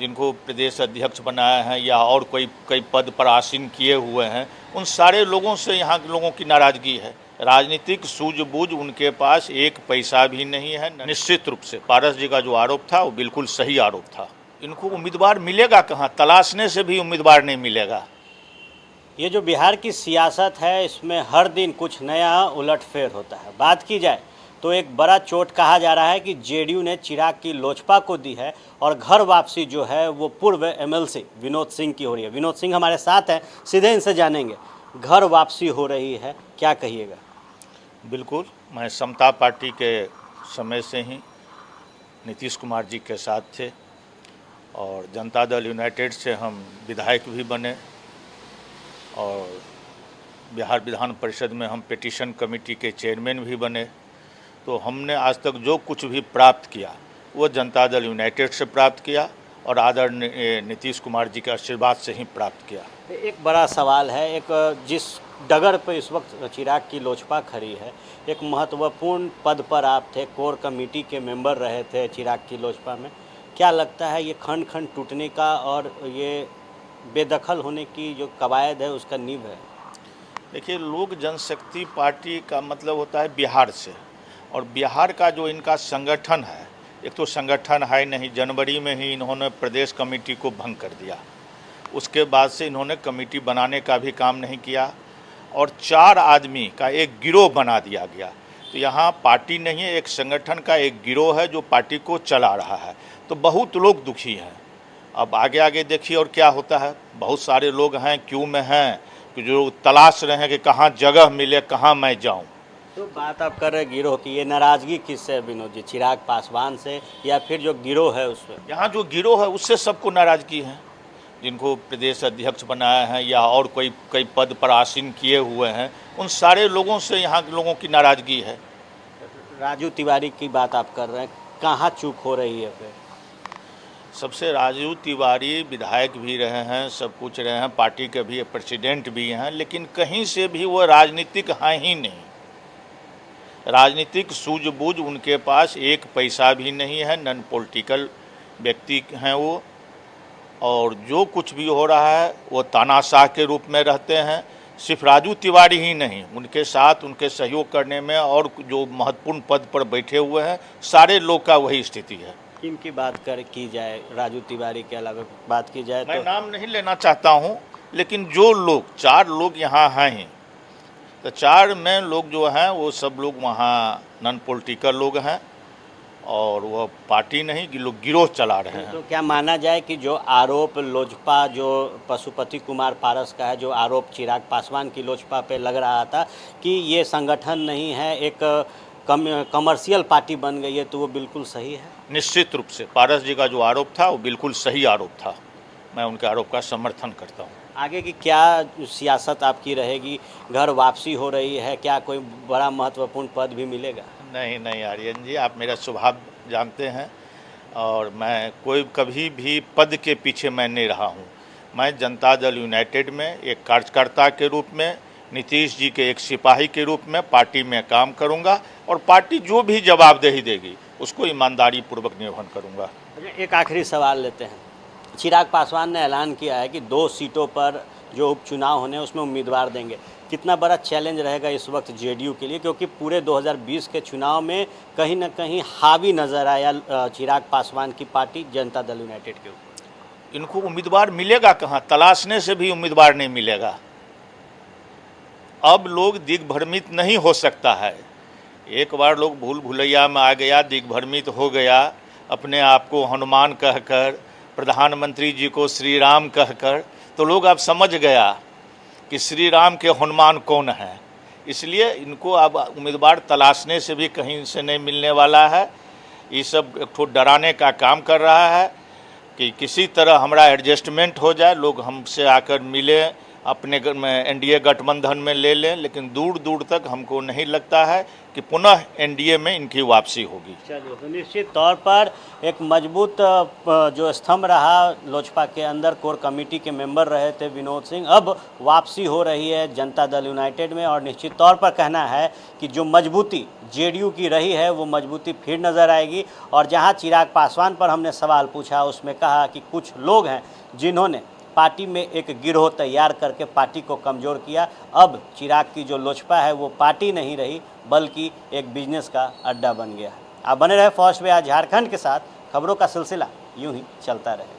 जिनको प्रदेश अध्यक्ष बनाया है या और कोई कई पद पर आसीन किए हुए हैं, उन सारे लोगों से यहाँ के लोगों की नाराज़गी है। राजनीतिक सूझबूझ उनके पास एक पैसा भी नहीं है। निश्चित रूप से पारस जी का जो आरोप था वो बिल्कुल सही आरोप था। इनको उम्मीदवार मिलेगा कहाँ, तलाशने से भी उम्मीदवार नहीं मिलेगा। ये जो बिहार की सियासत है, इसमें हर दिन कुछ नया उलटफेर होता है। बात की जाए तो एक बड़ा चोट कहा जा रहा है कि जेडीयू ने चिराग की लोजपा को दी है और घर वापसी जो है वो पूर्व एमएलसी विनोद सिंह की हो रही है। विनोद सिंह हमारे साथ हैं, सीधे इनसे जानेंगे घर वापसी हो रही है, क्या कहिएगा? बिल्कुल, मैं समता पार्टी के समय से ही नीतीश कुमार जी के साथ थे और जनता दल यूनाइटेड से हम विधायक भी बने और बिहार विधान परिषद में हम पिटीशन कमेटी के चेयरमैन भी बने। तो हमने आज तक जो कुछ भी प्राप्त किया वो जनता दल यूनाइटेड से प्राप्त किया और आदरणीय नीतीश कुमार जी के आशीर्वाद से ही प्राप्त किया। एक बड़ा सवाल है, एक जिस डगर पर इस वक्त चिराग की लोजपा खड़ी है, एक महत्वपूर्ण पद पर आप थे, कोर कमेटी के मेंबर रहे थे चिराग की लोजपा में। क्या लगता है ये खंड खंड टूटने का और ये बेदखल होने की जो कवायद है उसका नींव है? देखिए, लोक जनशक्ति पार्टी का मतलब होता है बिहार से, और बिहार का जो इनका संगठन है, एक तो संगठन है नहीं। जनवरी में ही इन्होंने प्रदेश कमेटी को भंग कर दिया, उसके बाद से इन्होंने कमेटी बनाने का भी काम नहीं किया और 4 आदमी का एक गिरोह बना दिया गया। तो यहाँ पार्टी नहीं है, एक संगठन का एक गिरोह है जो पार्टी को चला रहा है। तो बहुत लोग दुखी हैं। अब आगे आगे देखिए और क्या होता है। बहुत सारे लोग हैं, क्यों में हैं, कि जो तलाश रहे हैं कि कहाँ जगह मिले, कहाँ मैं जाऊँ। तो बात आप कर रहे गिरोह की, ये नाराज़गी किससे है विनोद जी? चिराग पासवान से या फिर जो गिरोह है उससे? यहाँ जो गिरोह है उससे सबको नाराज़गी है। जिनको प्रदेश अध्यक्ष बनाया है या और कोई कई पद पर आसीन किए हुए हैं, उन सारे लोगों से यहाँ के लोगों की नाराज़गी है। राजू तिवारी की बात आप कर रहे हैं, कहाँ चूक हो रही है फिर? सबसे राजू तिवारी विधायक भी रहे हैं, सब कुछ रहे हैं, पार्टी के भी प्रेसिडेंट भी हैं, लेकिन कहीं से भी वो राजनीतिक हैं ही नहीं। राजनीतिक सूझबूझ उनके पास एक पैसा भी नहीं है, नॉन पॉलिटिकल व्यक्ति हैं वो। और जो कुछ भी हो रहा है वो तानाशाह के रूप में रहते हैं। सिर्फ राजू तिवारी ही नहीं, उनके साथ उनके सहयोग करने में और जो महत्वपूर्ण पद पर बैठे हुए हैं सारे लोग का वही स्थिति है। किनकी बात की जाए, राजू तिवारी के अलावा बात की जाए मैं तो? नाम नहीं लेना चाहता हूं, लेकिन जो लोग 4 लोग यहाँ हैं ही, तो 4 में लोग जो हैं वो सब लोग वहाँ नॉन पॉलिटिकल लोग हैं और वह पार्टी नहीं कि लोग गिरोह चला रहे हैं। तो क्या माना जाए कि जो आरोप लोजपा जो पशुपति कुमार पारस का है, जो आरोप चिराग पासवान की लोजपा पे लग रहा था कि ये संगठन नहीं है, एक कमर्शियल पार्टी बन गई है, तो वो बिल्कुल सही है? निश्चित रूप से पारस जी का जो आरोप था वो बिल्कुल सही आरोप था। मैं उनके आरोप का समर्थन करता हूँ। आगे की क्या सियासत आपकी रहेगी? घर वापसी हो रही है, क्या कोई बड़ा महत्वपूर्ण पद भी मिलेगा? नहीं आर्यन जी, आप मेरा स्वभाव जानते हैं और मैं कोई कभी भी पद के पीछे मैं नहीं रहा हूँ। मैं जनता दल यूनाइटेड में एक कार्यकर्ता के रूप में, नीतीश जी के एक सिपाही के रूप में पार्टी में काम करूँगा और पार्टी जो भी जवाबदेही देगी उसको ईमानदारी पूर्वक निर्वहन करूँगा। एक आखिरी सवाल लेते हैं। चिराग पासवान ने ऐलान किया है कि 2 सीटों पर जो उपचुनाव होने हैं उसमें उम्मीदवार देंगे। कितना बड़ा चैलेंज रहेगा इस वक्त जेडीयू के लिए, क्योंकि पूरे 2020 के चुनाव में कहीं ना कहीं हावी नज़र आया चिराग पासवान की पार्टी जनता दल यूनाइटेड के ऊपर? इनको उम्मीदवार मिलेगा कहाँ, तलाशने से भी उम्मीदवार नहीं मिलेगा। अब लोग दिग्भ्रमित नहीं हो सकता है। एक बार लोग भूल भुलैया में आ गया, दिग्भ्रमित हो गया, अपने आप को हनुमान कहकर, प्रधानमंत्री जी को श्री राम कहकर, तो लोग अब समझ गया कि श्री राम के हनुमान कौन है। इसलिए इनको अब उम्मीदवार तलाशने से भी कहीं से नहीं मिलने वाला है। ये सब एक ठो डराने का काम कर रहा है कि किसी तरह हमारा एडजस्टमेंट हो जाए, लोग हमसे आकर मिले, अपने एनडीए गठबंधन में ले लें, लेकिन दूर दूर तक हमको नहीं लगता है कि पुनः एनडीए में इनकी वापसी होगी। चलिए, तो निश्चित तौर पर एक मजबूत जो स्तंभ रहा लोजपा के अंदर, कोर कमेटी के मेंबर रहे थे विनोद सिंह, अब वापसी हो रही है जनता दल यूनाइटेड में, और निश्चित तौर पर कहना है कि जो मजबूती जेडीयू की रही है वो मजबूती फिर नज़र आएगी। और जहां चिराग पासवान पर हमने सवाल पूछा, उसमें कहा कि कुछ लोग हैं जिन्होंने पार्टी में एक गिरोह तैयार करके पार्टी को कमज़ोर किया। अब चिराग की जो लोजपा है वो पार्टी नहीं रही बल्कि एक बिजनेस का अड्डा बन गया है। आप बने रहे फर्स्ट वे आज झारखंड के साथ, खबरों का सिलसिला यूं ही चलता रहे।